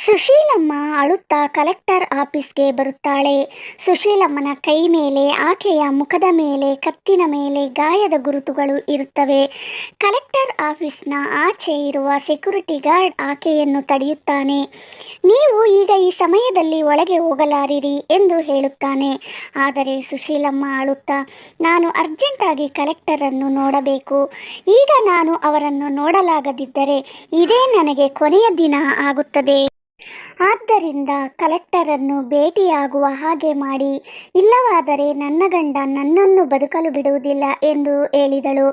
ಸುಶೀಲಮ್ಮ ಅಳುತ್ತಾ ಕಲೆಕ್ಟರ್ ಆಫೀಸ್ಗೆ ಬರುತ್ತಾಳೆ. ಸುಶೀಲಮ್ಮನ ಕೈ ಮೇಲೆ, ಆಕೆಯ ಮುಖದ ಮೇಲೆ, ಕತ್ತಿನ ಮೇಲೆ ಗಾಯದ ಗುರುತುಗಳು ಇರುತ್ತವೆ. ಕಲೆಕ್ಟರ್ ಆಫೀಸ್ನ ಆಚೆ ಇರುವ ಸೆಕ್ಯೂರಿಟಿ ಗಾರ್ಡ್ ಆಕೆಯನ್ನು ತಡೆಯುತ್ತಾನೆ. ನೀವು ಈಗ ಈ ಸಮಯದಲ್ಲಿ ಒಳಗೆ ಹೋಗಲಾರಿರಿ ಎಂದು ಹೇಳುತ್ತಾನೆ. ಆದರೆ ಸುಶೀಲಮ್ಮ ಅಳುತ್ತಾ, ನಾನು ಅರ್ಜೆಂಟಾಗಿ ಕಲೆಕ್ಟರನ್ನು ನೋಡಬೇಕು. ಈಗ ನಾನು ಅವರನ್ನು ನೋಡಲಾಗದಿದ್ದರೆ ಇದೇ ನನಗೆ ಕೊನೆಯ ದಿನ ಆಗುತ್ತದೆ. ಆದ್ದರಿಂದ ಕಲೆಕ್ಟರನ್ನು ಭೇಟಿಯಾಗುವ ಹಾಗೆ ಮಾಡಿ, ಇಲ್ಲವಾದರೆ ನನ್ನ ಗಂಡ ನನ್ನನ್ನು ಬದುಕಲು ಬಿಡುವುದಿಲ್ಲ ಎಂದು ಹೇಳಿದಳು.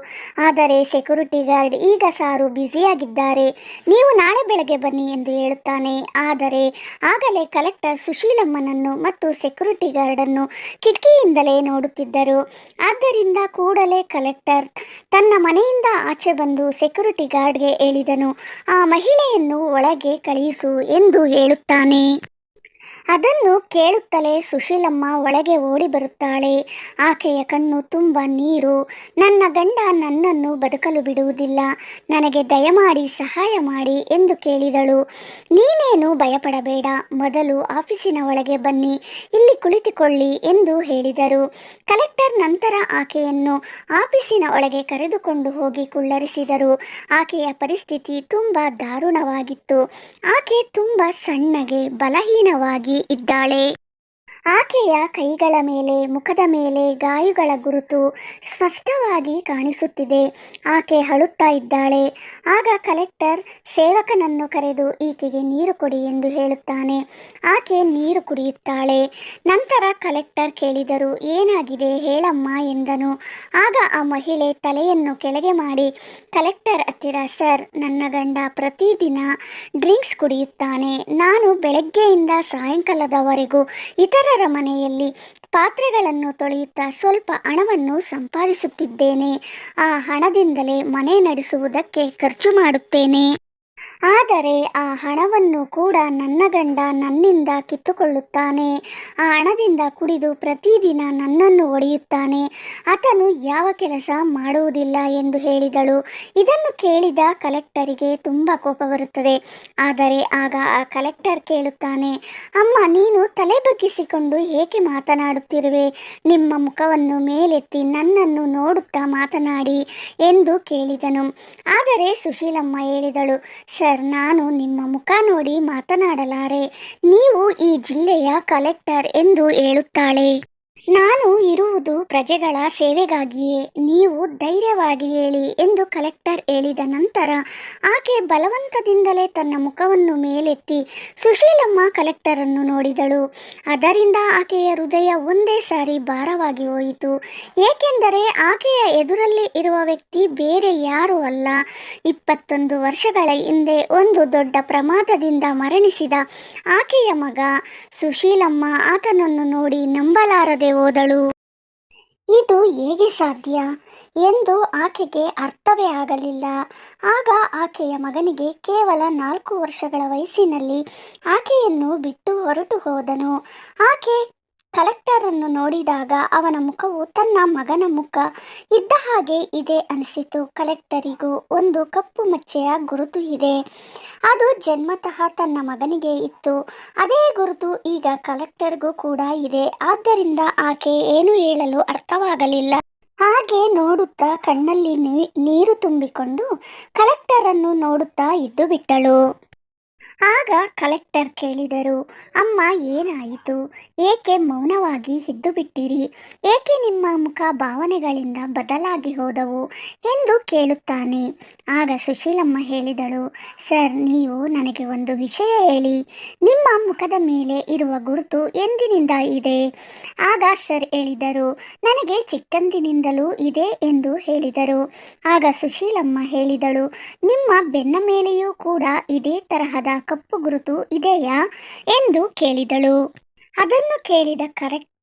ಆದರೆ ಸೆಕ್ಯೂರಿಟಿ ಗಾರ್ಡ್, ಈಗ ಸಾರು ಬ್ಯುಸಿಯಾಗಿದ್ದಾರೆ, ನೀವು ನಾಳೆ ಬೆಳಗ್ಗೆ ಬನ್ನಿ ಎಂದು ಹೇಳುತ್ತಾನೆ. ಆದರೆ ಆಗಲೇ ಕಲೆಕ್ಟರ್ ಸುಶೀಲಮ್ಮನನ್ನು ಮತ್ತು ಸೆಕ್ಯೂರಿಟಿ ಗಾರ್ಡನ್ನು ಕಿಟಕಿಯಿಂದಲೇ ನೋಡುತ್ತಿದ್ದರು. ಆದ್ದರಿಂದ ಕೂಡಲೇ ಕಲೆಕ್ಟರ್ ತನ್ನ ಮನೆಯಿಂದ ಆಚೆ ಬಂದು ಸೆಕ್ಯೂರಿಟಿ ಗಾರ್ಡ್ಗೆ ಹೇಳಿದನು, ಆ ಮಹಿಳೆಯನ್ನು ಒಳಗೆ ಕಳುಹಿಸು ಎಂದು ಹೇಳುತ್ತಾನೆ. ಅದನ್ನು ಕೇಳುತ್ತಲೇ ಸುಶೀಲಮ್ಮ ಒಳಗೆ ಓಡಿ ಬರುತ್ತಾಳೆ. ಆಕೆಯ ಕಣ್ಣು ತುಂಬ ನೀರು. ನನ್ನ ಗಂಡ ನನ್ನನ್ನು ಬದುಕಲು ಬಿಡುವುದಿಲ್ಲ, ನನಗೆ ದಯಮಾಡಿ ಸಹಾಯ ಮಾಡಿ ಎಂದು ಕೇಳಿದಳು. ನೀನೇನು ಭಯಪಡಬೇಡ, ಮೊದಲು ಆಫೀಸಿನ ಒಳಗೆ ಬನ್ನಿ, ಇಲ್ಲಿ ಕುಳಿತುಕೊಳ್ಳಿ ಎಂದು ಹೇಳಿದರು. ಕಲೆಕ್ಟರ್ ನಂತರ ಆಕೆಯನ್ನು ಆಫೀಸಿನ ಒಳಗೆ ಕರೆದುಕೊಂಡು ಹೋಗಿ ಕುಳ್ಳರಿಸಿದರು. ಆಕೆಯ ಪರಿಸ್ಥಿತಿ ತುಂಬ ದಾರುಣವಾಗಿತ್ತು. ಆಕೆ ತುಂಬ ಸಣ್ಣಗೆ, ಬಲಹೀನವಾಗಿ ಇದ್ದಾಳೆ. ಆಕೆಯ ಕೈಗಳ ಮೇಲೆ, ಮುಖದ ಮೇಲೆ ಗಾಯಗಳ ಗುರುತು ಸ್ಪಷ್ಟವಾಗಿ ಕಾಣಿಸುತ್ತಿದೆ. ಆಕೆ ಅಳುತ್ತಾ ಇದ್ದಾಳೆ. ಆಗ ಕಲೆಕ್ಟರ್ ಸೇವಕನನ್ನು ಕರೆದು ಈಕೆಗೆ ನೀರು ಕೊಡಿ ಎಂದು ಹೇಳುತ್ತಾನೆ. ಆಕೆ ನೀರು ಕುಡಿಯುತ್ತಾಳೆ. ನಂತರ ಕಲೆಕ್ಟರ್ ಕೇಳಿದರು, ಏನಾಗಿದೆ ಹೇಳಮ್ಮ ಎಂದನು. ಆಗ ಆ ಮಹಿಳೆ ತಲೆಯನ್ನು ಕೆಳಗೆ ಮಾಡಿ ಕಲೆಕ್ಟರ್ ಹತ್ತಿರ, ಸರ್, ನನ್ನ ಗಂಡ ಪ್ರತಿದಿನ ಡ್ರಿಂಕ್ಸ್ ಕುಡಿಯುತ್ತಾನೆ. ನಾನು ಬೆಳಗ್ಗೆಯಿಂದ ಸಾಯಂಕಾಲದವರೆಗೂ ಇತರರ ಮನೆಯಲ್ಲಿ ಪಾತ್ರೆಗಳನ್ನು ತೊಳೆಯುತ್ತಾ ಸ್ವಲ್ಪ ಹಣವನ್ನು ಸಂಪಾದಿಸುತ್ತಿದ್ದೇನೆ. ಆ ಹಣದಿಂದಲೇ ಮನೆ ನಡೆಸುವುದಕ್ಕೆ ಖರ್ಚು ಮಾಡುತ್ತೇನೆ. ಆದರೆ ಆ ಹಣವನ್ನು ಕೂಡ ನನ್ನ ಗಂಡ ನನ್ನಿಂದ ಕಿತ್ತುಕೊಳ್ಳುತ್ತಾನೆ. ಆ ಹಣದಿಂದ ಕುಡಿದು ಪ್ರತಿದಿನ ನನ್ನನ್ನು ಹೊಡೆಯುತ್ತಾನೆ. ಆತನು ಯಾವ ಕೆಲಸ ಮಾಡುವುದಿಲ್ಲ ಎಂದು ಹೇಳಿದಳು. ಇದನ್ನು ಕೇಳಿದ ಕಲೆಕ್ಟರಿಗೆ ತುಂಬ ಕೋಪ ಬರುತ್ತದೆ. ಆದರೆ ಆಗ ಆ ಕಲೆಕ್ಟರ್ ಕೇಳುತ್ತಾನೆ, ಅಮ್ಮ, ನೀನು ತಲೆ ಬಗ್ಗಿಸಿಕೊಂಡು ಏಕೆ ಮಾತನಾಡುತ್ತಿರುವೆ? ನಿಮ್ಮ ಮುಖವನ್ನು ಮೇಲೆತ್ತಿ ನನ್ನನ್ನು ನೋಡುತ್ತಾ ಮಾತನಾಡಿ ಎಂದು ಕೇಳಿದನು. ಆದರೆ ಸುಶೀಲಮ್ಮ ಹೇಳಿದಳು, ಸರ್, ನಾನು ನಿಮ್ಮ ಮುಖ ನೋಡಿ ಮಾತನಾಡಲಾರೆ. ನೀವು ಈ ಜಿಲ್ಲೆಯ ಕಲೆಕ್ಟರ್ ಎಂದು ಹೇಳುತ್ತಾಳೆ. ನಾನು ಇರುವುದು ಪ್ರಜೆಗಳ ಸೇವೆಗಾಗಿಯೇ, ನೀವು ಧೈರ್ಯವಾಗಿ ಹೇಳಿ ಎಂದು ಕಲೆಕ್ಟರ್ ಹೇಳಿದ ನಂತರ ಆಕೆ ಬಲವಂತದಿಂದಲೇ ತನ್ನ ಮುಖವನ್ನು ಮೇಲೆತ್ತಿ ಸುಶೀಲಮ್ಮ ಕಲೆಕ್ಟರನ್ನು ನೋಡಿದಳು. ಅದರಿಂದ ಆಕೆಯ ಹೃದಯ ಒಂದೇ ಸಾರಿ ಭಾರವಾಗಿ ಹೋಯಿತು. ಏಕೆಂದರೆ ಆಕೆಯ ಎದುರಲ್ಲಿ ಇರುವ ವ್ಯಕ್ತಿ ಬೇರೆ ಯಾರೂ ಅಲ್ಲ, 21 ವರ್ಷಗಳ ಹಿಂದೆ ಒಂದು ದೊಡ್ಡ ಪ್ರಮಾದದಿಂದ ಮರಣಿಸಿದ ಆಕೆಯ ಮಗ. ಸುಶೀಲಮ್ಮ ಆತನನ್ನು ನೋಡಿ ನಂಬಲಾರದೆ ಹೋದಳು. ಇದು ಹೇಗೆ ಸಾಧ್ಯ ಎಂದು ಆಕೆಗೆ ಅರ್ಥವೇ ಆಗಲಿಲ್ಲ. ಆಗ ಆಕೆಯ ಮಗನಿಗೆ ಕೇವಲ 4 ವರ್ಷಗಳ ವಯಸ್ಸಿನಲ್ಲಿ ಆಕೆಯನ್ನು ಬಿಟ್ಟು ಹೊರಟು ಹೋದನು. ಆಕೆ ಕಲೆಕ್ಟರನ್ನು ನೋಡಿದಾಗ ಅವನ ಮುಖವು ತನ್ನ ಮಗನ ಮುಖ ಇದ್ದ ಹಾಗೆ ಇದೆ ಅನಿಸಿತು. ಕಲೆಕ್ಟರಿಗೂ ಒಂದು ಕಪ್ಪು ಮಚ್ಚೆಯ ಗುರುತು ಇದೆ. ಅದು ಜನ್ಮತಃ ತನ್ನ ಮಗನಿಗೆ ಇತ್ತು. ಅದೇ ಗುರುತು ಈಗ ಕಲೆಕ್ಟರ್ಗೂ ಕೂಡ ಇದೆ. ಆದ್ದರಿಂದ ಆಕೆ ಏನು ಹೇಳಲು ಅರ್ಥವಾಗಲಿಲ್ಲ. ಹಾಗೆ ನೋಡುತ್ತಾ ಕಣ್ಣಲ್ಲಿ ನೀರು ತುಂಬಿಕೊಂಡು ಕಲೆಕ್ಟರನ್ನು ನೋಡುತ್ತಾ ಇದ್ದು ಬಿಟ್ಟಳು. ಆಗ ಕಲೆಕ್ಟರ್ ಕೇಳಿದರು, ಅಮ್ಮ, ಏನಾಯಿತು? ಏಕೆ ಮೌನವಾಗಿ ಇದ್ದು ಬಿಟ್ಟಿರಿ? ಏಕೆ ನಿಮ್ಮ ಮುಖ ಭಾವನೆಗಳಿಂದ ಬದಲಾಗಿ ಹೋದವು ಎಂದು ಕೇಳುತ್ತಾನೆ. ಆಗ ಸುಶೀಲಮ್ಮ ಹೇಳಿದಳು, ಸರ್, ನೀವು ನನಗೆ ಒಂದು ವಿಷಯ ಹೇಳಿ. ನಿಮ್ಮ ಮುಖದ ಮೇಲೆ ಇರುವ ಗುರುತು ಎಂದಿನಿಂದ ಇದೆ? ಆಗ ಸರ್ ಹೇಳಿದರು, ನನಗೆ ಚಿಕ್ಕಂದಿನಿಂದಲೂ ಇದೆ ಎಂದು ಹೇಳಿದರು. ಆಗ ಸುಶೀಲಮ್ಮ ಹೇಳಿದಳು, ನಿಮ್ಮ ಬೆನ್ನ ಮೇಲೆಯೂ ಕೂಡ ಇದೇ ತರಹದ ಕಪ್ಪು ಗುರುತು ಇದೆಯಾ ಎಂದು ಕೇಳಿದಳು. ಅದನ್ನು ಕೇಳಿದ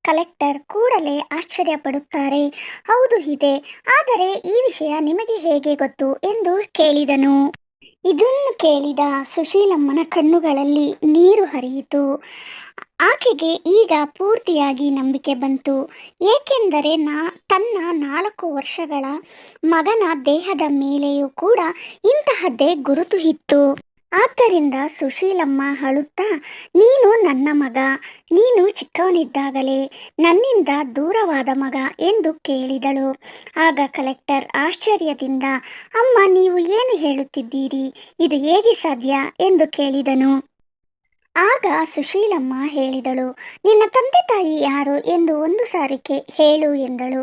ಕಲೆಕ್ಟರ್ ಕೂಡಲೇ ಆಶ್ಚರ್ಯಪಡುತ್ತಾರೆ. ಹೌದು, ಇದೆ. ಆದರೆ ಈ ವಿಷಯ ನಿಮಗೆ ಹೇಗೆ ಗೊತ್ತು ಎಂದು ಕೇಳಿದನು. ಇದನ್ನು ಕೇಳಿದ ಸುಶೀಲಮ್ಮನ ಕಣ್ಣುಗಳಲ್ಲಿ ನೀರು ಹರಿಯಿತು. ಆಕೆಗೆ ಈಗ ಪೂರ್ತಿಯಾಗಿ ನಂಬಿಕೆ ಬಂತು. ಏಕೆಂದರೆ ತನ್ನ 4 ವರ್ಷಗಳ ಮಗನ ದೇಹದ ಮೇಲೆಯೂ ಕೂಡ ಇಂತಹದ್ದೇ ಗುರುತು ಇತ್ತು. ಆದ್ದರಿಂದ ಸುಶೀಲಮ್ಮ ಅಳುತ್ತಾ, ನೀನು ನನ್ನ ಮಗ, ನೀನು ಚಿಕ್ಕವನಿದ್ದಾಗಲೇ ನನ್ನಿಂದ ದೂರವಾದ ಮಗ ಎಂದು ಕೇಳಿದಳು. ಆಗ ಕಲೆಕ್ಟರ್ ಆಶ್ಚರ್ಯದಿಂದ, ಅಮ್ಮ, ನೀವು ಏನು ಹೇಳುತ್ತಿದ್ದೀರಿ, ಇದು ಹೇಗೆ ಸಾಧ್ಯ ಎಂದು ಕೇಳಿದನು. ಆಗ ಸುಶೀಲಮ್ಮ ಹೇಳಿದಳು, ನಿನ್ನ ತಂದೆ ತಾಯಿ ಯಾರು ಎಂದು ಒಂದು ಸಾರಿಗೆ ಹೇಳು ಎಂದಳು.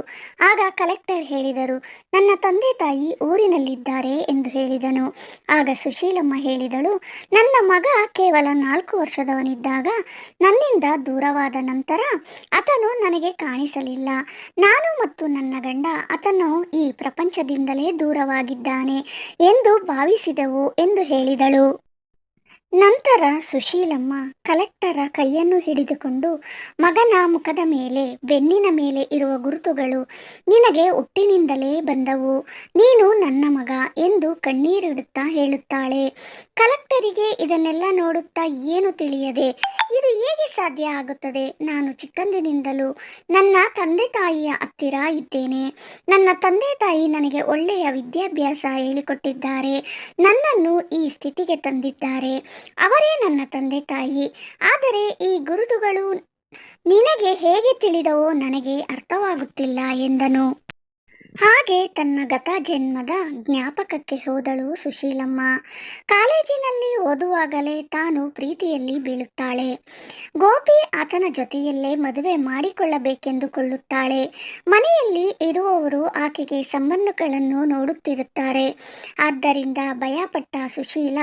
ಆಗ ಕಲೆಕ್ಟರ್ ಹೇಳಿದರು, ನನ್ನ ತಂದೆ ತಾಯಿ ಊರಿನಲ್ಲಿದ್ದಾರೆ ಎಂದು ಹೇಳಿದನು. ಆಗ ಸುಶೀಲಮ್ಮ ಹೇಳಿದಳು, ನನ್ನ ಮಗ ಕೇವಲ 4 ವರ್ಷದವನಿದ್ದಾಗ ನನ್ನಿಂದ ದೂರವಾದ ನಂತರ ಆತನು ನನಗೆ ಕಾಣಿಸಲಿಲ್ಲ. ನಾನು ಮತ್ತು ನನ್ನ ಗಂಡ ಆತನು ಈ ಪ್ರಪಂಚದಿಂದಲೇ ದೂರವಾಗಿದ್ದಾನೆ ಎಂದು ಭಾವಿಸಿದೆವು ಎಂದು ಹೇಳಿದಳು. ನಂತರ ಸುಶೀಲಮ್ಮ ಕಲೆಕ್ಟರ ಕೈಯನ್ನು ಹಿಡಿದುಕೊಂಡು, ಮಗನ ಮುಖದ ಮೇಲೆ, ಬೆನ್ನಿನ ಮೇಲೆ ಇರುವ ಗುರುತುಗಳು ನಿನಗೆ ಹುಟ್ಟಿನಿಂದಲೇ ಬಂದವು, ನೀನು ನನ್ನ ಮಗ ಎಂದು ಕಣ್ಣೀರಿಡುತ್ತಾ ಹೇಳುತ್ತಾಳೆ. ಕಲೆಕ್ಟರಿಗೆ ಇದನ್ನೆಲ್ಲ ನೋಡುತ್ತಾ ಏನು ತಿಳಿಯದೆ, ಇದು ಹೇಗೆ ಸಾಧ್ಯ ಆಗುತ್ತದೆ, ನಾನು ಚಿಕ್ಕಂದಿನಿಂದಲೂ ನನ್ನ ತಂದೆ ತಾಯಿಯ ಹತ್ತಿರ ಇದ್ದೇನೆ, ನನ್ನ ತಂದೆ ತಾಯಿ ನನಗೆ ಒಳ್ಳೆಯ ವಿದ್ಯಾಭ್ಯಾಸ ಹೇಳಿಕೊಟ್ಟಿದ್ದಾರೆ, ನನ್ನನ್ನು ಈ ಸ್ಥಿತಿಗೆ ತಂದಿದ್ದಾರೆ, ಅವರೇ ನನ್ನ ತಂದೆ ತಾಯಿ. ಆದರೆ ಈ ಗುರುತುಗಳು ನಿನಗೆ ಹೇಗೆ ತಿಳಿದವೋ ನನಗೆ ಅರ್ಥವಾಗುತ್ತಿಲ್ಲ ಎಂದನು. ಹಾಗೆ ತನ್ನ ಗತ ಜನ್ಮದ ಜ್ಞಾಪಕಕ್ಕೆ ಹೋದಳು ಸುಶೀಲಮ್ಮ. ಕಾಲೇಜಿನಲ್ಲಿ ಓದುವಾಗಲೇ ತಾನು ಪ್ರೀತಿಯಲ್ಲಿ ಬೀಳುತ್ತಾಳೆ. ಗೋಪಿ ಆತನ ಜೊತೆಯಲ್ಲೇ ಮದುವೆ ಮಾಡಿಕೊಳ್ಳಬೇಕೆಂದುಕೊಳ್ಳುತ್ತಾಳೆ. ಮನೆಯಲ್ಲಿ ಇರುವವರು ಆಕೆಗೆ ಸಂಬಂಧಗಳನ್ನು ನೋಡುತ್ತಿರುತ್ತಾರೆ. ಆದ್ದರಿಂದ ಭಯಪಟ್ಟ ಸುಶೀಲ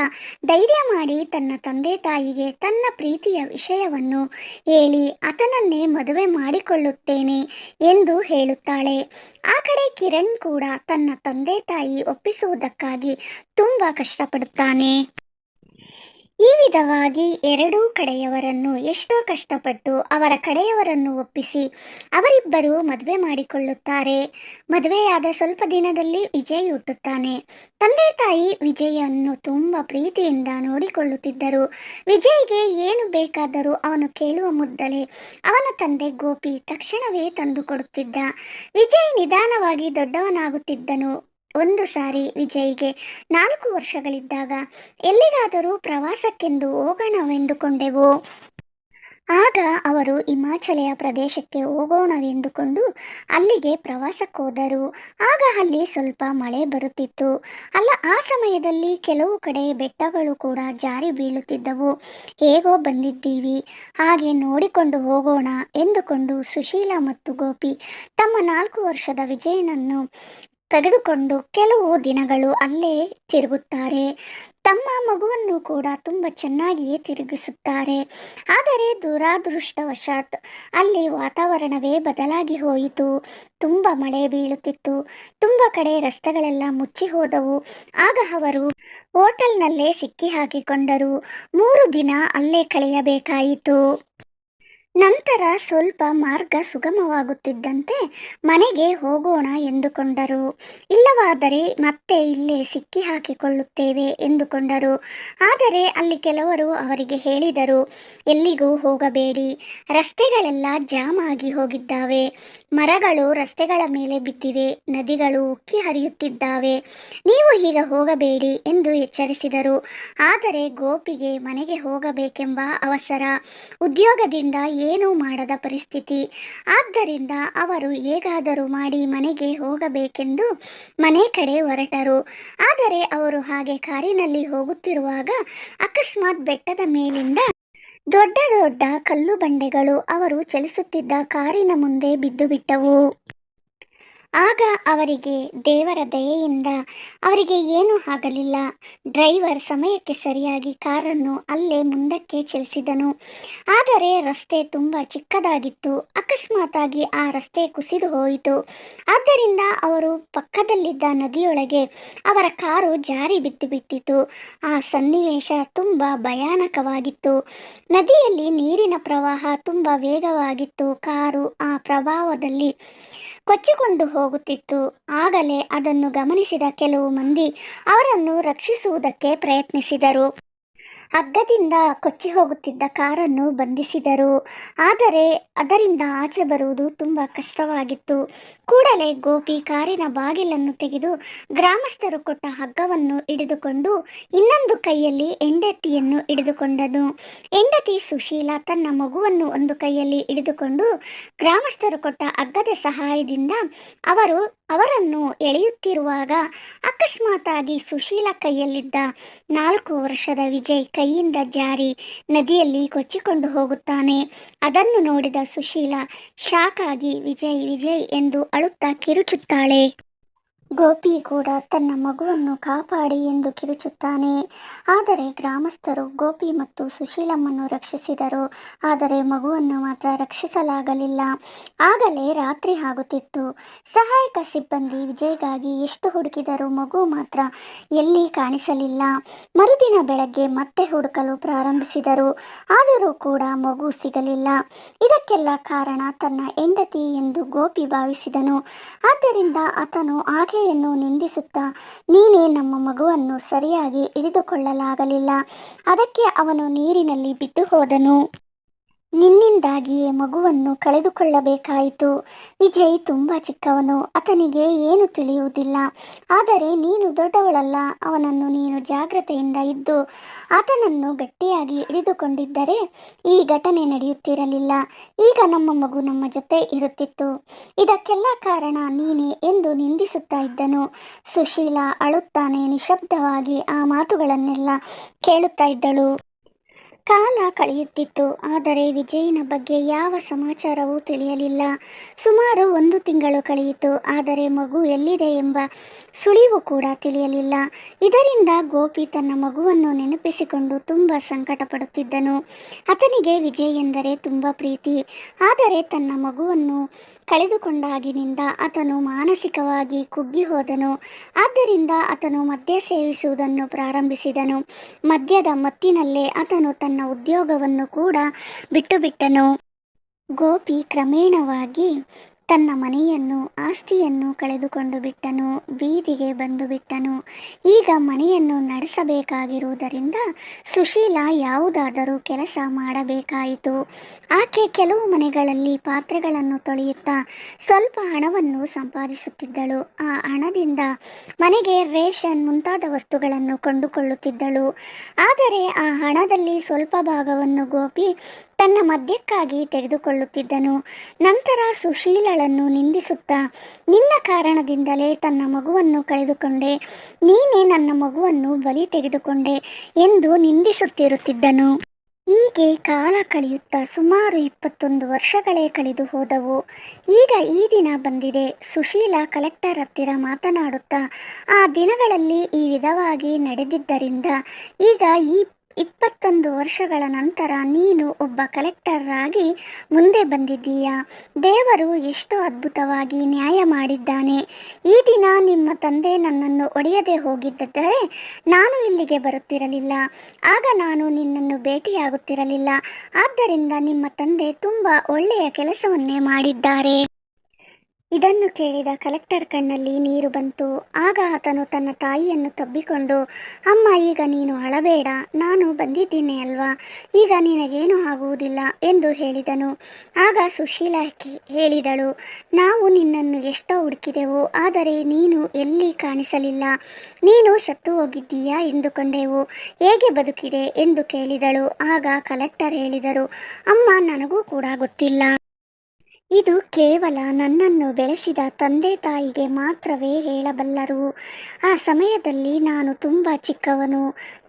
ಧೈರ್ಯ ಮಾಡಿ ತನ್ನ ತಂದೆ ತಾಯಿಗೆ ತನ್ನ ಪ್ರೀತಿಯ ವಿಷಯವನ್ನು ಹೇಳಿ ಆತನನ್ನೇ ಮದುವೆ ಮಾಡಿಕೊಳ್ಳುತ್ತೇನೆ ಎಂದು ಹೇಳುತ್ತಾಳೆ. ಆ ಕಡೆ ಕಿರಣ್ ಕೂಡ ತನ್ನ ತಂದೆ ತಾಯಿ ಒಪ್ಪಿಸುವುದಕ್ಕಾಗಿ ತುಂಬಾ ಕಷ್ಟಪಡುತ್ತಾನೆ. ಈ ವಿಧವಾಗಿ ಎರಡೂ ಕಡೆಯವರನ್ನು ಎಷ್ಟೋ ಕಷ್ಟಪಟ್ಟು ಅವರ ಕಡೆಯವರನ್ನು ಒಪ್ಪಿಸಿ ಅವರಿಬ್ಬರು ಮದುವೆ ಮಾಡಿಕೊಳ್ಳುತ್ತಾರೆ. ಮದುವೆಯಾದ ಸ್ವಲ್ಪ ದಿನದಲ್ಲಿ ವಿಜಯ್ ಹುಟ್ಟುತ್ತಾನೆ. ತಂದೆ ತಾಯಿ ವಿಜಯನ್ನು ತುಂಬ ಪ್ರೀತಿಯಿಂದ ನೋಡಿಕೊಳ್ಳುತ್ತಿದ್ದರು. ವಿಜಯ್ಗೆ ಏನು ಬೇಕಾದರೂ ಅವನು ಕೇಳುವ ಮುದ್ದಲೇ ಅವನ ತಂದೆ ಗೋಪಿ ತಕ್ಷಣವೇ ತಂದು ಕೊಡುತ್ತಿದ್ದ. ವಿಜಯ್ ನಿಧಾನವಾಗಿ ದೊಡ್ಡವನಾಗುತ್ತಿದ್ದನು. ಒಂದು ಸಾರಿ ವಿಜಯ್ಗೆ 4 ವರ್ಷಗಳಿದ್ದಾಗ ಎಲ್ಲಿಗಾದರೂ ಪ್ರವಾಸಕ್ಕೆಂದು ಹೋಗೋಣವೆಂದುಕೊಂಡೆವು. ಆಗ ಅವರು ಹಿಮಾಚಲೆಯ ಪ್ರದೇಶಕ್ಕೆ ಹೋಗೋಣವೆಂದುಕೊಂಡು ಅಲ್ಲಿಗೆ ಪ್ರವಾಸಕ್ಕೋದರು. ಆಗ ಅಲ್ಲಿ ಸ್ವಲ್ಪ ಮಳೆ ಬರುತ್ತಿತ್ತು. ಆ ಸಮಯದಲ್ಲಿ ಕೆಲವು ಕಡೆ ಬೆಟ್ಟಗಳು ಕೂಡ ಜಾರಿ ಬೀಳುತ್ತಿದ್ದವು. ಹೇಗೋ ಬಂದಿದ್ದೀವಿ, ಹಾಗೆ ನೋಡಿಕೊಂಡು ಹೋಗೋಣ ಎಂದುಕೊಂಡು ಸುಶೀಲ ಮತ್ತು ಗೋಪಿ ತಮ್ಮ 4 ವರ್ಷದ ವಿಜಯನನ್ನು ತೆಗೆದುಕೊಂಡು ಕೆಲವು ದಿನಗಳು ಅಲ್ಲೇ ತಿರುಗುತ್ತಾರೆ. ತಮ್ಮ ಮಗುವನ್ನು ಕೂಡ ತುಂಬ ಚೆನ್ನಾಗಿಯೇ ತಿರುಗಿಸುತ್ತಾರೆ. ಆದರೆ ದುರಾದೃಷ್ಟವಶಾತ್ ಅಲ್ಲಿ ವಾತಾವರಣವೇ ಬದಲಾಗಿ ಹೋಯಿತು. ತುಂಬ ಮಳೆ ಬೀಳುತ್ತಿತ್ತು. ತುಂಬ ಕಡೆ ರಸ್ತೆಗಳೆಲ್ಲ ಮುಚ್ಚಿ ಹೋದವು. ಆಗ ಅವರು ಹೋಟೆಲ್ನಲ್ಲೇ ಸಿಕ್ಕಿ ಹಾಕಿಕೊಂಡರು. 3 ದಿನ ಅಲ್ಲೇ ಕಳೆಯಬೇಕಾಯಿತು. ನಂತರ ಸ್ವಲ್ಪ ಮಾರ್ಗ ಸುಗಮವಾಗುತ್ತಿದ್ದಂತೆ ಮನೆಗೆ ಹೋಗೋಣ ಎಂದುಕೊಂಡರು. ಇಲ್ಲವಾದರೆ ಮತ್ತೆ ಇಲ್ಲೇ ಸಿಕ್ಕಿ ಹಾಕಿಕೊಳ್ಳುತ್ತೇವೆ ಎಂದುಕೊಂಡರು. ಆದರೆ ಅಲ್ಲಿ ಕೆಲವರು ಅವರಿಗೆ ಹೇಳಿದರು, ಎಲ್ಲಿಗೂ ಹೋಗಬೇಡಿ, ರಸ್ತೆಗಳೆಲ್ಲ ಜಾಮ್ ಆಗಿ ಹೋಗಿದ್ದಾವೆ, ಮರಗಳು ರಸ್ತೆಗಳ ಮೇಲೆ ಬಿದ್ದಿವೆ, ನದಿಗಳು ಉಕ್ಕಿ ಹರಿಯುತ್ತಿದ್ದಾವೆ, ನೀವು ಈಗ ಹೋಗಬೇಡಿ ಎಂದು ಎಚ್ಚರಿಸಿದರು. ಆದರೆ ಗೋಪಿಗೆ ಮನೆಗೆ ಹೋಗಬೇಕೆಂಬ ಅವಸರ, ಉದ್ಯೋಗದಿಂದ ಏನೂ ಮಾಡದ ಪರಿಸ್ಥಿತಿ. ಆದ್ದರಿಂದ ಅವರು ಹೇಗಾದರೂ ಮಾಡಿ ಮನೆಗೆ ಹೋಗಬೇಕೆಂದು ಮನೆ ಕಡೆ ಹೊರಟರು. ಆದರೆ ಅವರು ಹಾಗೆ ಕಾರಿನಲ್ಲಿ ಹೋಗುತ್ತಿರುವಾಗ ಅಕಸ್ಮಾತ್ ಬೆಟ್ಟದ ಮೇಲಿಂದ ದೊಡ್ಡ ದೊಡ್ಡ ಕಲ್ಲು ಬಂಡೆಗಳು ಅವರು ಚಲಿಸುತ್ತಿದ್ದ ಕಾರಿನ ಮುಂದೆ ಬಿದ್ದು ಬಿಟ್ಟವು. ಆಗ ಅವರಿಗೆ ದೇವರ ದಯೆಯಿಂದ ಅವರಿಗೆ ಏನೂ ಆಗಲಿಲ್ಲ. ಡ್ರೈವರ್ ಸಮಯಕ್ಕೆ ಸರಿಯಾಗಿ ಕಾರನ್ನು ಅಲ್ಲೇ ಮುಂದಕ್ಕೆ ಚಲಿಸಿದನು. ಆದರೆ ರಸ್ತೆ ತುಂಬ ಚಿಕ್ಕದಾಗಿತ್ತು. ಅಕಸ್ಮಾತಾಗಿ ಆ ರಸ್ತೆ ಕುಸಿದು ಹೋಯಿತು. ಆದ್ದರಿಂದ ಅವರು ಪಕ್ಕದಲ್ಲಿದ್ದ ನದಿಯೊಳಗೆ ಅವರ ಕಾರು ಜಾರಿ ಬಿದ್ದು ಬಿಟ್ಟಿತು. ಆ ಸನ್ನಿವೇಶ ತುಂಬ ಭಯಾನಕವಾಗಿತ್ತು. ನದಿಯಲ್ಲಿ ನೀರಿನ ಪ್ರವಾಹ ತುಂಬ ವೇಗವಾಗಿತ್ತು. ಕಾರು ಆ ಪ್ರಭಾವದಲ್ಲಿ ಕೊಚ್ಚಿಕೊಂಡು ಹೋಗುತ್ತಿತ್ತು. ಆಗಲೇ ಅದನ್ನು ಗಮನಿಸಿದ ಕೆಲವು ಮಂದಿ ಅವರನ್ನು ರಕ್ಷಿಸುವುದಕ್ಕೆ ಪ್ರಯತ್ನಿಸಿದರು. ಹಗ್ಗದಿಂದ ಕೊಚ್ಚಿ ಹೋಗುತ್ತಿದ್ದ ಕಾರನ್ನು ಬಂಧಿಸಿದರು. ಆದರೆ ಅದರಿಂದ ಆಚೆ ಬರುವುದು ತುಂಬ ಕಷ್ಟವಾಗಿತ್ತು. ಕೂಡಲೇ ಗೋಪಿ ಕಾರಿನ ಬಾಗಿಲನ್ನು ತೆಗೆದು ಗ್ರಾಮಸ್ಥರು ಕೊಟ್ಟ ಹಗ್ಗವನ್ನು ಹಿಡಿದುಕೊಂಡು ಇನ್ನೊಂದು ಕೈಯಲ್ಲಿ ಹೆಂಡತಿಯನ್ನು ಹಿಡಿದುಕೊಂಡನು. ಹೆಂಡತಿ ಸುಶೀಲ ತನ್ನ ಮಗುವನ್ನು ಒಂದು ಕೈಯಲ್ಲಿ ಹಿಡಿದುಕೊಂಡು ಗ್ರಾಮಸ್ಥರು ಕೊಟ್ಟ ಹಗ್ಗದ ಸಹಾಯದಿಂದ ಅವರನ್ನು ಎಳೆಯುತ್ತಿರುವಾಗ ಅಕಸ್ಮಾತಾಗಿ ಸುಶೀಲ ಕೈಯಲ್ಲಿದ್ದ 4 ವರ್ಷದ ವಿಜಯ್ ಕೈಯಿಂದ ಜಾರಿ ನದಿಯಲ್ಲಿ ಕೊಚ್ಚಿಕೊಂಡು ಹೋಗುತ್ತಾನೆ. ಅದನ್ನು ನೋಡಿದ ಸುಶೀಲ ಶಾಕ್ ಆಗಿ ವಿಜಯ್ ವಿಜಯ್ ಎಂದು ಅಳುತ್ತಾ ಕಿರುಚುತ್ತಾಳೆ. ಗೋಪಿ ಕೂಡ ತನ್ನ ಮಗುವನ್ನು ಕಾಪಾಡಿ ಎಂದು ಕಿರುಚುತ್ತಾನೆ. ಆದರೆ ಗ್ರಾಮಸ್ಥರು ಗೋಪಿ ಮತ್ತು ಸುಶೀಲಮ್ಮನ್ನು ರಕ್ಷಿಸಿದರು. ಆದರೆ ಮಗುವನ್ನು ಮಾತ್ರ ರಕ್ಷಿಸಲಾಗಲಿಲ್ಲ. ಆಗಲೇ ರಾತ್ರಿ ಆಗುತ್ತಿತ್ತು. ಸಹಾಯಕ ಸಿಬ್ಬಂದಿ ವಿಜಯ್ಗಾಗಿ ಎಷ್ಟು ಹುಡುಕಿದರೂ ಮಗು ಮಾತ್ರ ಎಲ್ಲಿ ಕಾಣಿಸಲಿಲ್ಲ. ಮರುದಿನ ಬೆಳಗ್ಗೆ ಮತ್ತೆ ಹುಡುಕಲು ಪ್ರಾರಂಭಿಸಿದರು. ಆದರೂ ಕೂಡ ಮಗು ಸಿಗಲಿಲ್ಲ. ಇದಕ್ಕೆಲ್ಲ ಕಾರಣ ತನ್ನ ಹೆಂಡತಿ ಎಂದು ಗೋಪಿ ಭಾವಿಸಿದನು. ಆದ್ದರಿಂದ ಆತನು ಆಕೆಯನ್ನು ನಿಂದಿಸುತ್ತಾ, ನೀನೇ ನಮ್ಮ ಮಗುವನ್ನು ಸರಿಯಾಗಿ ಹಿಡಿದುಕೊಳ್ಳಲಾಗಲಿಲ್ಲ, ಅದಕ್ಕೆ ಅವನು ನೀರಿನಲ್ಲಿ ಬಿದ್ದು ಹೋದನು. ನಿನ್ನಿಂದಾಗಿಯೇ ಮಗುವನ್ನು ಕಳೆದುಕೊಳ್ಳಬೇಕಾಯಿತು. ವಿಜಯ್ ತುಂಬ ಚಿಕ್ಕವನು, ಆತನಿಗೆ ಏನು ತಿಳಿಯುವುದಿಲ್ಲ. ಆದರೆ ನೀನು ದೊಡ್ಡವಳಲ್ಲ. ಅವನನ್ನು ನೀನು ಜಾಗ್ರತೆಯಿಂದ ಇದ್ದು ಆತನನ್ನು ಗಟ್ಟಿಯಾಗಿ ಹಿಡಿದುಕೊಂಡಿದ್ದರೆ ಈ ಘಟನೆ ನಡೆಯುತ್ತಿರಲಿಲ್ಲ. ಈಗ ನಮ್ಮ ಮಗು ನಮ್ಮ ಜೊತೆ ಇರುತ್ತಿತ್ತು. ಇದಕ್ಕೆಲ್ಲ ಕಾರಣ ನೀನೇ ಎಂದು ನಿಂದಿಸುತ್ತಾ ಇದ್ದನು. ಸುಶೀಲ ಅಳುತ್ತಾನೆ ನಿಶಬ್ದವಾಗಿ ಆ ಮಾತುಗಳನ್ನೆಲ್ಲ ಕೇಳುತ್ತಾ ಇದ್ದಳು. ಕಾಲ ಕಳೆಯುತ್ತಿತ್ತು. ಆದರೆ ವಿಜಯ್ನ ಬಗ್ಗೆ ಯಾವ ಸಮಾಚಾರವೂ ತಿಳಿಯಲಿಲ್ಲ. ಸುಮಾರು 1 ತಿಂಗಳು ಕಳೆಯಿತು. ಆದರೆ ಮಗು ಎಲ್ಲಿದೆ ಎಂಬ ಸುಳಿವು ಕೂಡ ತಿಳಿಯಲಿಲ್ಲ. ಇದರಿಂದ ಗೋಪಿ ತನ್ನ ಮಗುವನ್ನು ನೆನಪಿಸಿಕೊಂಡು ತುಂಬ ಸಂಕಟ ಪಡುತ್ತಿದ್ದನು. ಆತನಿಗೆ ವಿಜಯ್ ಎಂದರೆ ತುಂಬ ಪ್ರೀತಿ. ಆದರೆ ತನ್ನ ಮಗುವನ್ನು ಕಳೆದುಕೊಂಡಾಗಿನಿಂದ ಆತನು ಮಾನಸಿಕವಾಗಿ ಕುಗ್ಗಿ ಹೋದನು. ಆದ್ದರಿಂದ ಆತನು ಮದ್ಯ ಸೇವಿಸುವುದನ್ನು ಪ್ರಾರಂಭಿಸಿದನು. ಮದ್ಯದ ಮತ್ತಿನಲ್ಲೇ ಆತನು ತನ್ನ ಉದ್ಯೋಗವನ್ನು ಕೂಡ ಬಿಟ್ಟುಬಿಟ್ಟನು. ಗೋಪಿ ಕ್ರಮೇಣವಾಗಿ ತನ್ನ ಮನೆಯನ್ನು ಆಸ್ತಿಯನ್ನು ಕಳೆದುಕೊಂಡು ಬಿಟ್ಟನು. ಬೀದಿಗೆ ಬಂದು ಬಿಟ್ಟನು. ಈಗ ಮನೆಯನ್ನು ನಡೆಸಬೇಕಾಗಿರುವುದರಿಂದ ಸುಶೀಲ ಯಾವುದಾದರೂ ಕೆಲಸ ಮಾಡಬೇಕಾಯಿತು. ಆಕೆ ಕೆಲವು ಮನೆಗಳಲ್ಲಿ ಪಾತ್ರೆಗಳನ್ನು ತೊಳೆಯುತ್ತಾ ಸ್ವಲ್ಪ ಹಣವನ್ನು ಸಂಪಾದಿಸುತ್ತಿದ್ದಳು. ಆ ಹಣದಿಂದ ಮನೆಗೆ ರೇಷನ್ ಮುಂತಾದ ವಸ್ತುಗಳನ್ನು ಕೊಂಡುಕೊಳ್ಳುತ್ತಿದ್ದಳು. ಆದರೆ ಆ ಹಣದಲ್ಲಿ ಸ್ವಲ್ಪ ಭಾಗವನ್ನು ಗೋಪಿ ತನ್ನ ಮದ್ಯಕ್ಕಾಗಿ ತೆಗೆದುಕೊಳ್ಳುತ್ತಿದ್ದನು. ನಂತರ ಸುಶೀಲಳನ್ನು ನಿಂದಿಸುತ್ತಾ, ನಿನ್ನ ಕಾರಣದಿಂದಲೇ ತನ್ನ ಮಗುವನ್ನು ಕಳೆದುಕೊಂಡೆ, ನೀನೇ ನನ್ನ ಮಗುವನ್ನು ಬಲಿ ತೆಗೆದುಕೊಂಡೆ ಎಂದು ನಿಂದಿಸುತ್ತಿರುತ್ತಿದ್ದನು. ಹೀಗೆ ಕಾಲ ಕಳೆಯುತ್ತಾ ಸುಮಾರು 21 ವರ್ಷಗಳೇ ಕಳೆದು ಹೋದವು. ಈಗ ಈ ದಿನ ಬಂದಿದೆ. ಸುಶೀಲ ಕಲೆಕ್ಟರ್ ಹತ್ತಿರ ಮಾತನಾಡುತ್ತಾ, ಆ ದಿನಗಳಲ್ಲಿ ಈ ವಿಧವಾಗಿ ನಡೆದಿದ್ದರಿಂದ ಈಗ ಈ 21 ವರ್ಷಗಳ ನಂತರ ನೀನು ಒಬ್ಬ ಕಲೆಕ್ಟರ್ ಆಗಿ ಮುಂದೆ ಬಂದಿದ್ದೀಯಾ. ದೇವರು ಎಷ್ಟು ಅದ್ಭುತವಾಗಿ ನ್ಯಾಯ ಮಾಡಿದ್ದಾನೆ. ಈ ದಿನ ನಿಮ್ಮ ತಂದೆ ನನ್ನನ್ನು ಒಡೆಯದೆ ಹೋಗಿದ್ದರೆ ನಾನು ಇಲ್ಲಿಗೆ ಬರುತ್ತಿರಲಿಲ್ಲ. ಆಗ ನಾನು ನಿನ್ನನ್ನು ಭೇಟಿಯಾಗುತ್ತಿರಲಿಲ್ಲ. ಆದ್ದರಿಂದ ನಿಮ್ಮ ತಂದೆ ತುಂಬ ಒಳ್ಳೆಯ ಕೆಲಸವನ್ನೇ ಮಾಡಿದ್ದಾರೆ. ಇದನ್ನು ಕೇಳಿದ ಕಲೆಕ್ಟರ್ ಕಣ್ಣಲ್ಲಿ ನೀರು ಬಂತು. ಆಗ ಆತನು ತನ್ನ ತಾಯಿಯನ್ನು ತಬ್ಬಿಕೊಂಡು, ಅಮ್ಮ, ಈಗ ನೀನು ಅಳಬೇಡ, ನಾನು ಬಂದಿದ್ದೀನಿ ಅಲ್ವಾ, ಈಗ ನಿನಗೇನು ಆಗುವುದಿಲ್ಲ ಎಂದು ಹೇಳಿದನು. ಆಗ ಸುಶೀಲ ಹೇಳಿದಳು, ನಾವು ನಿನ್ನನ್ನು ಎಷ್ಟೋ ಹುಡುಕಿದೆವು, ಆದರೆ ನೀನು ಎಲ್ಲಿ ಕಾಣಿಸಲಿಲ್ಲ. ನೀನು ಸತ್ತು ಹೋಗಿದ್ದೀಯಾ ಎಂದುಕೊಂಡೆವು. ಹೇಗೆ ಬದುಕಿದೆ ಎಂದು ಕೇಳಿದಳು. ಆಗ ಕಲೆಕ್ಟರ್ ಹೇಳಿದರು, ಅಮ್ಮ, ನನಗೂ ಕೂಡ ಗೊತ್ತಿಲ್ಲ. ಇದು ಕೇವಲ ನನ್ನನ್ನು ಬೆಳೆಸಿದ ತಂದೆ ತಾಯಿಗೆ ಮಾತ್ರವೇ ಹೇಳಬಲ್ಲರು. ಆ ಸಮಯದಲ್ಲಿ ನಾನು ತುಂಬ ಚಿಕ್ಕವನು.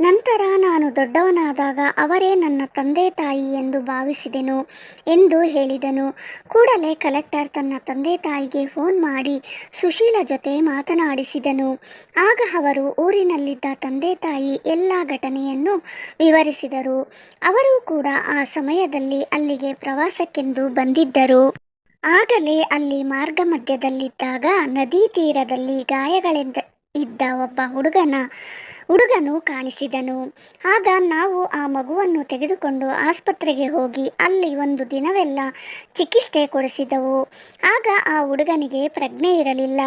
ನಂತರ ನಾನು ದೊಡ್ಡವನಾದಾಗ ಅವರೇ ನನ್ನ ತಂದೆ ತಾಯಿ ಎಂದು ಭಾವಿಸಿದೆನು ಎಂದು ಹೇಳಿದನು. ಕೂಡಲೇ ಕಲೆಕ್ಟರ್ ತನ್ನ ತಂದೆ ತಾಯಿಗೆ ಫೋನ್ ಮಾಡಿ ಸುಶೀಲ ಜೊತೆ ಮಾತನಾಡಿಸಿದನು. ಆಗ ಅವರು ಊರಿನಲ್ಲಿದ್ದ ತಂದೆ ತಾಯಿ ಎಲ್ಲ ಘಟನೆಯನ್ನು ವಿವರಿಸಿದರು. ಅವರು ಕೂಡ ಆ ಸಮಯದಲ್ಲಿ ಅಲ್ಲಿಗೆ ಪ್ರವಾಸಕ್ಕೆಂದು ಬಂದಿದ್ದರು. ಆಗಲೇ ಅಲ್ಲಿ ಮಾರ್ಗ ಮಧ್ಯದಲ್ಲಿದ್ದಾಗ ನದಿ ತೀರದಲ್ಲಿ ಗಾಯಗಳಿಂದ ಇದ್ದ ಒಬ್ಬ ಹುಡುಗನು ಕಾಣಿಸಿದನು. ಆಗ ನಾವು ಆ ಮಗುವನ್ನು ತೆಗೆದುಕೊಂಡು ಆಸ್ಪತ್ರೆಗೆ ಹೋಗಿ ಅಲ್ಲಿ 1 ದಿನವೆಲ್ಲ ಚಿಕಿತ್ಸೆ ಕೊಡಿಸಿದೆವು. ಆಗ ಆ ಹುಡುಗನಿಗೆ ಪ್ರಜ್ಞೆ ಇರಲಿಲ್ಲ.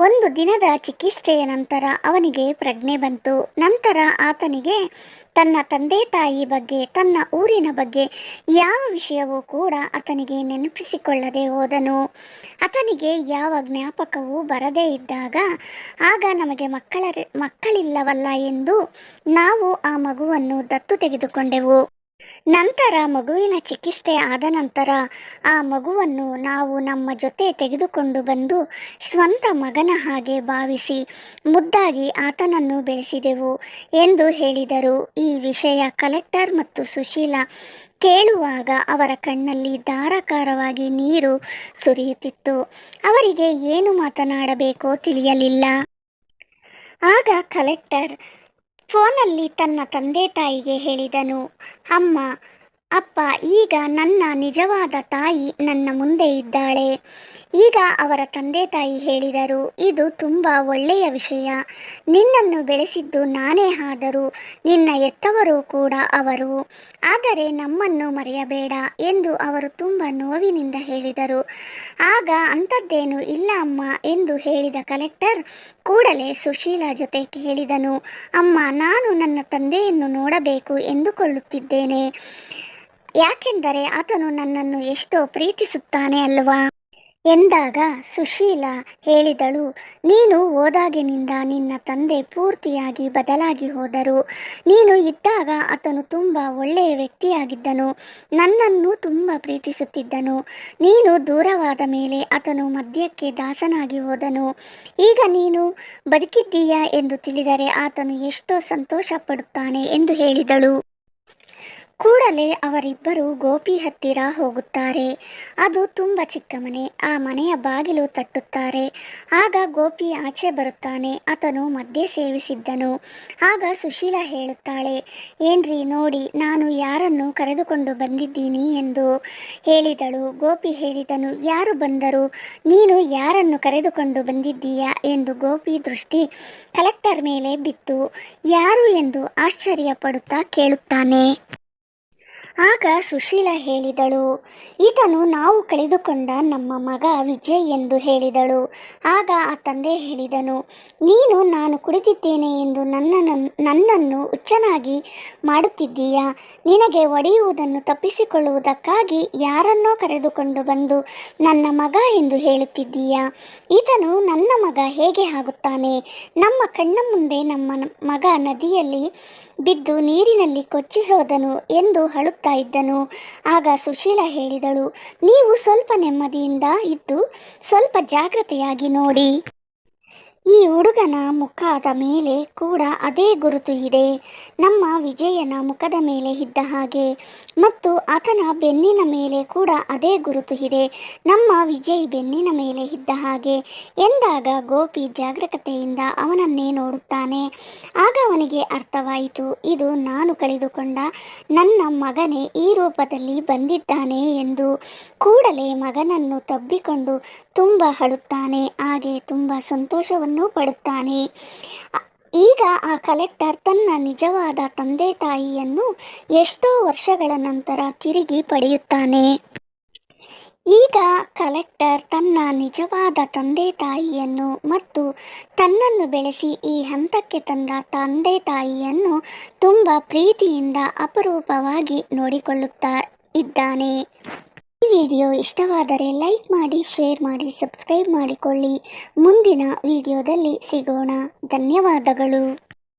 1 ದಿನದ ಚಿಕಿತ್ಸೆಯ ನಂತರ ಅವನಿಗೆ ಪ್ರಜ್ಞೆ ಬಂತು. ನಂತರ ಆತನಿಗೆ ತನ್ನ ತಂದೆ ತಾಯಿ ಬಗ್ಗೆ, ತನ್ನ ಊರಿನ ಬಗ್ಗೆ ಯಾವ ವಿಷಯವೂ ಕೂಡ ಆತನಿಗೆ ನೆನಪಿಸಿಕೊಳ್ಳದೆ ಹೋದನು. ಆತನಿಗೆ ಯಾವ ಜ್ಞಾಪಕವೂ ಬರದೇ ಇದ್ದಾಗ, ಆಗ ನಮಗೆ ಮಕ್ಕಳಿಲ್ಲವಲ್ಲ ಎಂದು ನಾವು ಆ ಮಗುವನ್ನು ದತ್ತು ತೆಗೆದುಕೊಂಡೆವು. ನಂತರ ಮಗುವಿನ ಚಿಕಿತ್ಸೆ ಆದ ನಂತರ ಆ ಮಗುವನ್ನು ನಾವು ನಮ್ಮ ಜೊತೆ ತೆಗೆದುಕೊಂಡು ಬಂದು ಸ್ವಂತ ಮಗನ ಹಾಗೆ ಭಾವಿಸಿ ಮುದ್ದಾಗಿ ಆತನನ್ನು ಬೆಳೆಸಿದೆವು ಎಂದು ಹೇಳಿದರು. ಈ ವಿಷಯ ಕಲೆಕ್ಟರ್ ಮತ್ತು ಸುಶೀಲಾ ಕೇಳುವಾಗ ಅವರ ಕಣ್ಣಲ್ಲಿ ಧಾರಾಕಾರವಾಗಿ ನೀರು ಸುರಿಯುತ್ತಿತ್ತು. ಅವರಿಗೆ ಏನು ಮಾತನಾಡಬೇಕೋ ತಿಳಿಯಲಿಲ್ಲ. ಆಗ ಕಲೆಕ್ಟರ್ ಫೋನಲ್ಲಿ ತನ್ನ ತಂದೆ ತಾಯಿಗೆ ಹೇಳಿದನು, ಅಮ್ಮ, ಅಪ್ಪ, ಈಗ ನನ್ನ ನಿಜವಾದ ತಾಯಿ ನನ್ನ ಮುಂದೆ ಇದ್ದಾಳೆ. ಈಗ ಅವರ ತಂದೆ ತಾಯಿ ಹೇಳಿದರು, ಇದು ತುಂಬ ಒಳ್ಳೆಯ ವಿಷಯ. ನಿನ್ನನ್ನು ಬೆಳೆಸಿದ್ದು ನಾನೇ ಆದರೂ ನಿನ್ನ ಎತ್ತವರು ಕೂಡ ಅವರು. ಆದರೆ ನಮ್ಮನ್ನು ಮರೆಯಬೇಡ ಎಂದು ಅವರು ತುಂಬ ನೋವಿನಿಂದ ಹೇಳಿದರು. ಆಗ ಅಂಥದ್ದೇನೂ ಇಲ್ಲ ಅಮ್ಮ ಎಂದು ಹೇಳಿದ ಕಲೆಕ್ಟರ್ ಕೂಡಲೇ ಸುಶೀಲಾ ಜೊತೆ ಹೇಳಿದನು, ಅಮ್ಮ, ನಾನು ನನ್ನ ತಂದೆಯನ್ನು ನೋಡಬೇಕು ಎಂದುಕೊಳ್ಳುತ್ತಿದ್ದೇನೆ. ಯಾಕೆಂದರೆ ಆತನು ನನ್ನನ್ನು ಎಷ್ಟೋ ಪ್ರೀತಿಸುತ್ತಾನೆ ಅಲ್ವಾ ಎಂದಾಗ ಸುಶೀಲಾ ಹೇಳಿದಳು, ನೀನು ಹೋದಾಗಿನಿಂದ ನಿನ್ನ ತಂದೆ ಪೂರ್ತಿಯಾಗಿ ಬದಲಾಗಿ ಹೋದರು. ನೀನು ಇದ್ದಾಗ ಆತನು ತುಂಬ ಒಳ್ಳೆಯ ವ್ಯಕ್ತಿಯಾಗಿದ್ದನು, ನನ್ನನ್ನು ತುಂಬ ಪ್ರೀತಿಸುತ್ತಿದ್ದನು. ನೀನು ದೂರವಾದ ಮೇಲೆ ಆತನು ಮದ್ಯಕ್ಕೆ ದಾಸನಾಗಿ ಹೋದನು. ಈಗ ನೀನು ಬದುಕಿದ್ದೀಯಾ ಎಂದು ತಿಳಿದರೆ ಆತನು ಎಷ್ಟೋ ಸಂತೋಷ ಪಡುತ್ತಾನೆ ಎಂದು ಹೇಳಿದಳು. ಕೂಡಲೇ ಅವರಿಬ್ಬರು ಗೋಪಿ ಹತ್ತಿರ ಹೋಗುತ್ತಾರೆ. ಅದು ತುಂಬ ಚಿಕ್ಕ ಮನೆ. ಆ ಮನೆಯ ಬಾಗಿಲು ತಟ್ಟುತ್ತಾರೆ. ಆಗ ಗೋಪಿ ಆಚೆ ಬರುತ್ತಾನೆ. ಆತನು ಮದ್ಯ ಸೇವಿಸಿದ್ದನು. ಆಗ ಸುಶೀಲಾ ಹೇಳುತ್ತಾಳೆ, ಏನ್ರಿ ನೋಡಿ, ನಾನು ಯಾರನ್ನು ಕರೆದುಕೊಂಡು ಬಂದಿದ್ದೀನಿ ಎಂದು ಹೇಳಿದಳು. ಗೋಪಿ ಹೇಳಿದನು, ಯಾರು ಬಂದರು? ನೀನು ಯಾರನ್ನು ಕರೆದುಕೊಂಡು ಬಂದಿದ್ದೀಯಾ ಎಂದು ಗೋಪಿ ದೃಷ್ಟಿ ಕಲೆಕ್ಟರ್ ಮೇಲೆ ಬಿತ್ತು. ಯಾರು ಎಂದು ಆಶ್ಚರ್ಯ ಪಡುತ್ತಾ ಕೇಳುತ್ತಾನೆ. ಆಗ ಸುಶೀಲಾ ಹೇಳಿದಳು, ಈತನು ನಾವು ಕಳೆದುಕೊಂಡ ನಮ್ಮ ಮಗ ವಿಜಯ್ ಎಂದು ಹೇಳಿದಳು. ಆಗ ಆ ತಂದೆ ಹೇಳಿದನು, ನೀನು ನಾನು ಕುಡಿದಿದ್ದೇನೆ ಎಂದು ನನ್ನನ್ನು ಹುಚ್ಚನಾಗಿ ಮಾಡುತ್ತಿದ್ದೀಯಾ? ನಿನಗೆ ಒಡೆಯುವುದನ್ನು ತಪ್ಪಿಸಿಕೊಳ್ಳುವುದಕ್ಕಾಗಿ ಯಾರನ್ನೋ ಕರೆದುಕೊಂಡು ಬಂದು ನನ್ನ ಮಗ ಎಂದು ಹೇಳುತ್ತಿದ್ದೀಯಾ? ಈತನು ನನ್ನ ಮಗ ಹೇಗೆ ಆಗುತ್ತಾನೆ? ನಮ್ಮ ಕಣ್ಣ ಮುಂದೆ ನಮ್ಮ ಮಗ ನದಿಯಲ್ಲಿ ಬಿದ್ದು ನೀರಿನಲ್ಲಿ ಕೊಚ್ಚಿ ಹೋದನು ಎಂದು ಅಳುತ್ತಾ ಇದ್ದನು. ಆಗ ಸುಶೀಲಾ ಹೇಳಿದಳು, ನೀವು ಸ್ವಲ್ಪ ನೆಮ್ಮದಿಯಿಂದ ಇದ್ದು ಸ್ವಲ್ಪ ಜಾಗ್ರತೆಯಾಗಿ ನೋಡಿ. ಈ ಹುಡುಗನ ಮುಖದ ಮೇಲೆ ಕೂಡ ಅದೇ ಗುರುತು ಇದೆ, ನಮ್ಮ ವಿಜಯನ ಮುಖದ ಮೇಲೆ ಇದ್ದ ಹಾಗೆ. ಮತ್ತು ಆತನ ಬೆನ್ನಿನ ಮೇಲೆ ಕೂಡ ಅದೇ ಗುರುತು ಇದೆ, ನಮ್ಮ ವಿಜಯ್ ಬೆನ್ನಿನ ಮೇಲೆ ಇದ್ದ ಹಾಗೆ ಎಂದಾಗ ಗೋಪಿ ಜಾಗರೂಕತೆಯಿಂದ ಅವನನ್ನೇ ನೋಡುತ್ತಾನೆ. ಆಗ ಅವನಿಗೆ ಅರ್ಥವಾಯಿತು, ಇದು ನಾನು ಕಳೆದುಕೊಂಡ ನನ್ನ ಮಗನೇ ಈ ರೂಪದಲ್ಲಿ ಬಂದಿದ್ದಾನೆ ಎಂದು. ಕೂಡಲೇ ಮಗನನ್ನು ತಬ್ಬಿಕೊಂಡು ತುಂಬ ಅಳುತ್ತಾನೆ. ಹಾಗೆ ತುಂಬ ಸಂತೋಷವನ್ನು ಪಡುತ್ತಾನೆ. ಈಗ ಆ ಕಲೆಕ್ಟರ್ ತನ್ನ ನಿಜವಾದ ತಂದೆ ತಾಯಿಯನ್ನು ಎಷ್ಟೋ ವರ್ಷಗಳ ನಂತರ ತಿರುಗಿ ಪಡೆಯುತ್ತಾನೆ. ಈಗ ಕಲೆಕ್ಟರ್ ತನ್ನ ನಿಜವಾದ ತಂದೆ ತಾಯಿಯನ್ನು ಮತ್ತು ತನ್ನನ್ನು ಬೆಳೆಸಿ ಈ ಹಂತಕ್ಕೆ ತಂದ ತಂದೆ ತಾಯಿಯನ್ನು ತುಂಬ ಪ್ರೀತಿಯಿಂದ ಅಪರೂಪವಾಗಿ ನೋಡಿಕೊಳ್ಳುತ್ತಾ ಇದ್ದಾನೆ. ಈ ವಿಡಿಯೋ ಇಷ್ಟವಾದರೆ ಲೈಕ್ ಮಾಡಿ, ಶೇರ್ ಮಾಡಿ, ಸಬ್ಸ್ಕ್ರೈಬ್ ಮಾಡಿಕೊಳ್ಳಿ. ಮುಂದಿನ ವಿಡಿಯೋದಲ್ಲಿ ಸಿಗೋಣ. ಧನ್ಯವಾದಗಳು.